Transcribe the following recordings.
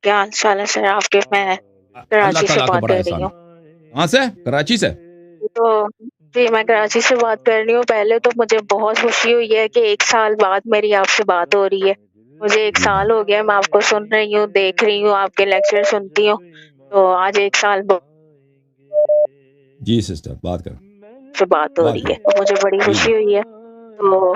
کیا حال چال ہے سر آپ کے؟ میں اللہ کراچی سے تعالیٰ کا بات بڑا کر رہی احسان ہوں۔ ہے۔ کہاں سے؟ کراچی سے؟ تو جی میں کراچی سے بات کر رہی ہوں۔ پہلے تو مجھے بہت خوشی ہوئی ہے کہ 1 سال بعد میری آپ سے بات ہو رہی ہے۔ مجھے 1 جی جی سال ہو گیا، میں آپ کو سن رہی ہوں، دیکھ رہی ہوں، آپ کے لیکچر سنتی ہوں۔ تو آج 1 سال جی سسٹر بات کر سے بات ہو بات رہی ہے، کر تو مجھے بڑی جی جی خوشی ہوئی ہے۔ تو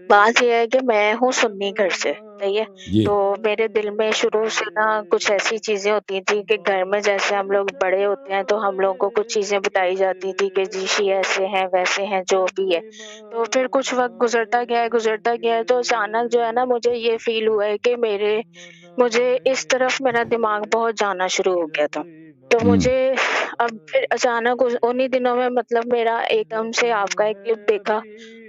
بات یہ ہے کہ میں ہوں سنی گھر سے، صحیح ہے؟ جی تو میرے دل میں شروع سے نا کچھ ایسی چیزیں ہوتی تھیں کہ گھر میں جیسے ہم لوگ بڑے ہوتے ہیں تو ہم لوگوں کو کچھ چیزیں بتائی جاتی تھی کہ جی ایسے ہیں ویسے ہیں جو بھی ہے۔ تو پھر کچھ وقت گزرتا گیا ہے تو اچانک جو ہے نا مجھے یہ فیل ہوا ہے کہ مجھے اس طرف میرا دماغ بہت جانا شروع ہو گیا تھا۔ تو ہوں مجھے اب پھر اچانک انہی دنوں میں مطلب میرا ایک دم سے آپ کا ایک کلپ دیکھا،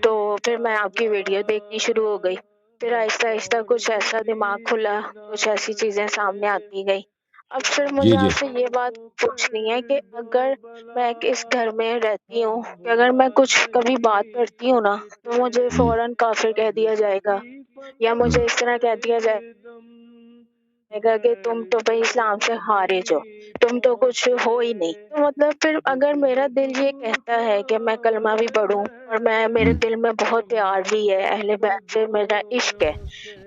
تو پھر میں آپ کی ویڈیو دیکھنی شروع ہو گئی۔ پھر آہستہ آہستہ کچھ ایسا دماغ کھلا، کچھ ایسی چیزیں سامنے آتی گئی۔ اب پھر جی مجھے جی آپ سے یہ بات پوچھنی ہے کہ اگر میں اس گھر میں رہتی ہوں کہ اگر میں کچھ کبھی بات کرتی ہوں نا تو مجھے ہوں فوراً کافر کہہ دیا جائے گا، یا ہوں مجھے اس طرح کہہ دیا جائے گا کہ تم تو بھائی اسلام سے خارج ہو، تم تو کچھ ہو ہی نہیں۔ تو مطلب پھر اگر میرا دل یہ کہتا ہے کہ میں کلمہ بھی پڑھوں اور میرے ہوں دل میں بہت پیار بھی ہے، اہل بیت سے میرا عشق ہے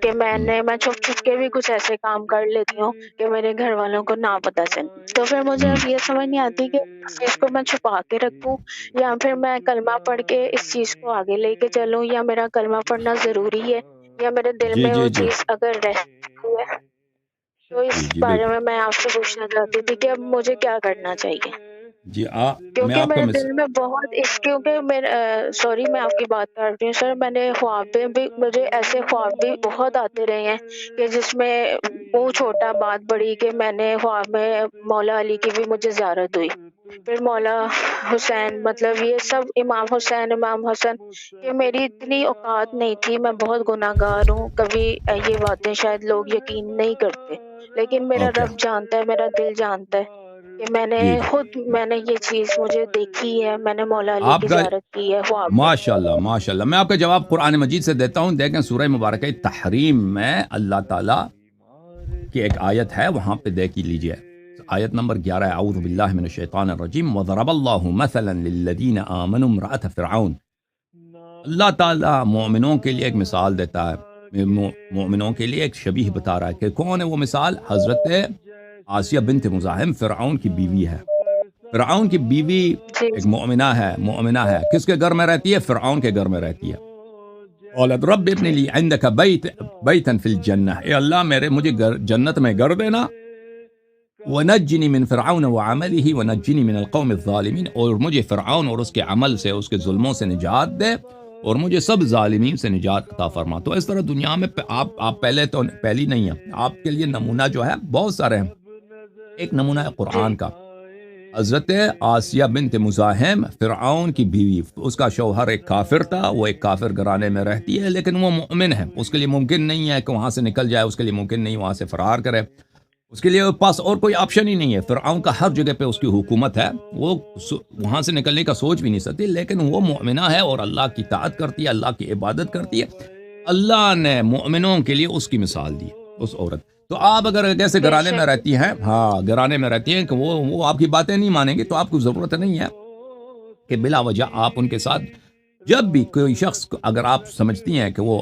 کہ ہوں میں چھپ چھپ کے بھی کچھ ایسے کام کر لیتی ہوں کہ میرے گھر والوں کو نہ پتہ چلے۔ تو پھر مجھے ہوں اب یہ سمجھ نہیں آتی کہ اس چیز کو میں چھپا کے رکھوں یا پھر میں کلمہ پڑھ کے اس چیز کو آگے لے کے چلوں، یا میرا کلمہ پڑھنا ضروری ہے، یا میرے دل جی میں جی وہ جی چیز اگر رہتی ہے۔ تو اس جی جی بارے بالکل میں آپ سے پوچھنا چاہتی تھی کہ اب مجھے کیا کرنا چاہیے؟ جی میں کیونکہ آپ کو میرے دل میں بہت کیونکہ میرا سوری میں آپ کی بات کر رہی ہوں سر، میں نے خوابیں بھی مجھے ایسے خواب بھی بہت آتے رہے ہیں کہ جس میں منہ چھوٹا بات بڑی کہ میں نے خواب میں مولا علی کی بھی مجھے زیارت ہوئی، پھر مولا حسین، مطلب یہ سب امام حسین امام حسن، کہ میری اتنی اوقات نہیں تھی، میں بہت گناہ گار ہوں، کبھی یہ باتیں شاید لوگ یقین نہیں کرتے، لیکن میرا اوکے رب جانتا ہے، میرا دل جانتا ہے کہ جی جی میں نے یہ چیز مجھے دیکھی ہے، میں نے مولا علی آپ کی کا زیارت کی ہے خواب میں۔ ماشاء اللہ ماشاء اللہ میں آپ کا جواب قرآن مجید سے دیتا ہوں۔ دیکھیں سورہ مبارکہ تحریم میں اللہ تعالیٰ کی ایک آیت ہے، وہاں پہ دیکھ لیجئے، آیت نمبر 11، اعوذ باللہ من الشیطان الرجیم، وضرب اللہ مثلا للذین آمنوا امرأة فرعون۔ اللہ تعالیٰ مومنوں کے لیے ایک مثال دیتا ہے، مومنوں کے لیے ایک شبیہ بتا رہا ہے کہ کون ہے وہ مثال؟ حضرت آسیہ بنت مزاحم، فرعون کی بیوی ہے۔ فرعون کی بیوی جی ایک مومنہ ہے، کس کے گھر میں رہتی ہے؟ فرعون کے گھر میں رہتی ہے۔ قالت رب ابن جی لی عندک بیتا فی الجنہ، اے اللہ مجھے جنت میں گھر دینا، ونجنی من فرعون وعملہ ونجنی من القوم الظالمین، اور مجھے فرعون اور اس کے عمل سے، اس کے ظلموں سے نجات دے، اور مجھے سب ظالمین سے نجات عطا فرما۔ تو اس طرح دنیا میں آپ پہلی نہیں ہیں، آپ کے لیے نمونہ جو ہے بہت سارے ہیں۔ ایک نمونہ ہے جی قرآن کا، حضرت آسیہ بنت مزاحم، فرعون کی بیوی، اس کا شوہر ایک کافر تھا، وہ ایک کافر گھرانے میں رہتی ہے، لیکن وہ مومن ہے، اس کے لیے ممکن نہیں ہے کہ وہاں سے نکل جائے، اس کے لیے ممکن نہیں وہاں سے فرار کرے، اس کے لیے پاس اور کوئی آپشن ہی نہیں ہے۔ فرعون کا ہر جگہ پہ اس کی حکومت ہے، وہ وہاں سے نکلنے کا سوچ بھی نہیں سکتی، لیکن وہ مومنہ ہے اور اللہ کی اطاعت کرتی ہے، اللہ کی عبادت کرتی ہے۔ اللہ نے مومنوں کے لیے اس کی مثال دی، اس عورت۔ تو آپ اگر جیسے بے گھرانے میں شک رہتی ہیں، ہاں گھرانے میں رہتی ہیں کہ وہ آپ کی باتیں نہیں مانیں گے، تو آپ کو ضرورت نہیں ہے کہ بلا وجہ آپ ان کے ساتھ، جب بھی کوئی شخص اگر آپ سمجھتی ہیں کہ وہ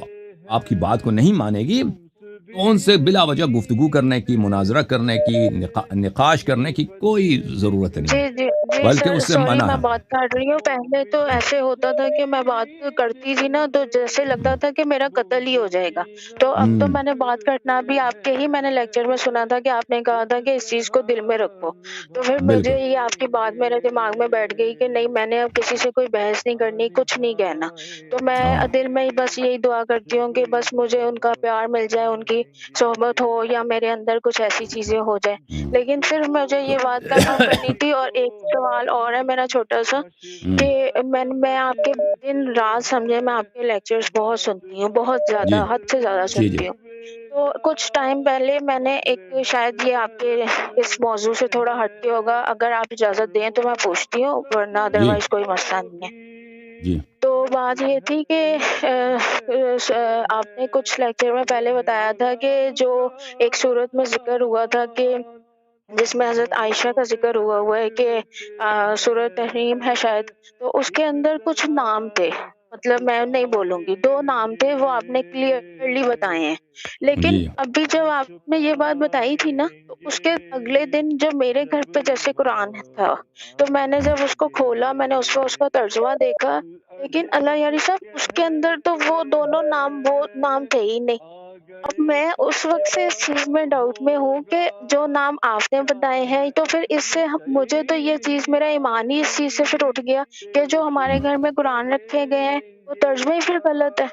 آپ کی بات کو نہیں مانے گی، تو ان سے بلا وجہ گفتگو کرنے کی، مناظرہ کرنے کی، نقاش کرنے کی کوئی ضرورت نہیں ہے، جی بلکہ سر، اس سے سوری منع میں ہے۔ بات کر رہی ہوں۔ پہلے تو ایسے ہوتا تھا کہ میں بات کرتی تھی نا تو جیسے لگتا تھا کہ میرا قتل ہی ہو جائے گا، تو اب تو میں نے بات کرنا بھی آپ کے ہی، میں نے لیکچر میں سنا تھا کہ آپ نے کہا تھا کہ اس چیز کو دل میں رکھو، تو پھر مجھے بالکل یہ آپ کی بات میرے دماغ میں بیٹھ گئی کہ نہیں، میں نے اب کسی سے کوئی بحث نہیں کرنی، کچھ نہیں کہنا، تو میں ہاں دل میں ہی بس یہی دعا کرتی ہوں کہ بس مجھے ان کا پیار مل جائے، ان کی صحبت ہو، یا میرے اندر کچھ ایسی چیزیں ہو جائیں۔ لیکن صرف مجھے تو یہ بات کنفرم کرنی تھی، اور ایک سوال اور ہے میرا چھوٹا سا، کہ میں آپ کے دن رات سمجھے میں آپ کے لیکچرز بہت سنتی ہوں، بہت جی زیادہ، حد سے زیادہ جی جی سنتی ہوں۔ تو کچھ ٹائم پہلے میں نے ایک، شاید یہ آپ کے اس موضوع سے تھوڑا ہٹ کے ہوگا، اگر آپ اجازت دیں تو میں پوچھتی ہوں، ورنہ جی ادروائز کوئی مسئلہ نہیں ہے۔ جی تو بات یہ تھی کہ آپ نے کچھ لیکچر میں پہلے بتایا تھا کہ جو ایک صورت میں ذکر ہوا تھا کہ جس میں حضرت عائشہ کا ذکر ہوا ہے کہ سورۃ تحریم ہے شاید، تو اس کے اندر کچھ نام تھے، مطلب میں نہیں بولوں گی، 2 نام تھے، وہ آپ نے کلیئرلی بتائے ہیں. لیکن جی ابھی جب آپ نے یہ بات بتائی تھی نا، تو اس کے اگلے دن جب میرے گھر پہ جیسے قرآن تھا، تو میں نے جب اس کو کھولا، میں نے اس پہ اس کا ترجمہ دیکھا، لیکن اللہ یاری صاحب اس کے اندر تو وہ دونوں نام، وہ نام تھے ہی نہیں. اب میں اس وقت سے اس چیز میں ڈاؤٹ میں ہوں کہ جو نام آپ نے بتائے ہیں، تو پھر اس سے مجھے تو یہ چیز، میرا ایمان ہی اس چیز سے پھر اٹھ گیا کہ جو ہمارے گھر میں قرآن رکھے گئے ہیں وہ ترجمے ہی پھر غلط ہے،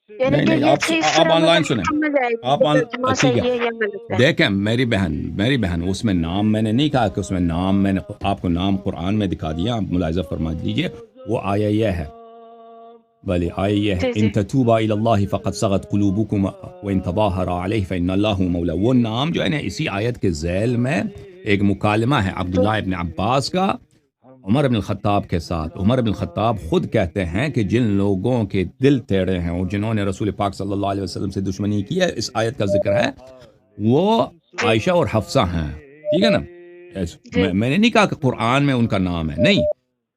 یعنی نہیں کہ نہیں، یہ چیز پھر آپ آن ہمیں لائن سنیں. کہاں سمجھ آئے گی کہ ترجمہ ٹھیک صحیح ہے، ہے یا غلط ہے. دیکھیں میری بہن اس میں نام میں نے نہیں کہا کہ اس میں نام، میں نے آپ کو نام قرآن میں دکھا دیا، آپ ملاحظہ فرما دیجئے. وہ آیا یہ ہے، بلے آیا یہ ہے، جی جی ان تتوبا الی اللہ فقد صغت قلوبکم وان تظاہر علیہ فان اللہ مولا. وہ نام جو ہے نا، اسی آیت کے ذیل میں ایک مکالمہ ہے عبداللہ ابن عباس کا عمر بن الخطاب کے ساتھ. عمر بن الخطاب خود کہتے ہیں کہ جن لوگوں کے دل ٹیڑے ہیں اور جنہوں نے رسول پاک صلی اللہ علیہ وسلم سے دشمنی کی ہے، اس آیت کا ذکر ہے، وہ عائشہ اور حفصہ ہیں. ٹھیک ہے نا؟ جی میں نے نہیں کہا کہ قرآن میں ان کا نام ہے، نہیں،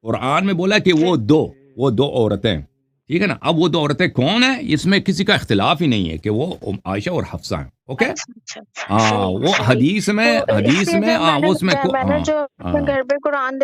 قرآن میں بولا کہ جی. وہ دو عورتیں. ٹھیک ہے نا؟ اب وہ 2 عورتیں کون ہیں، اس میں کسی کا اختلاف ہی نہیں ہے کہ وہ عائشہ اور حفصہ ہیں. اوکے، اچھا اچھا اچھا، صحیح وہ صحیح. حدیث تو میں اس لیے جب میں میں نے اس میں میں نے جو اپنے ہاں گھر پہ قرآن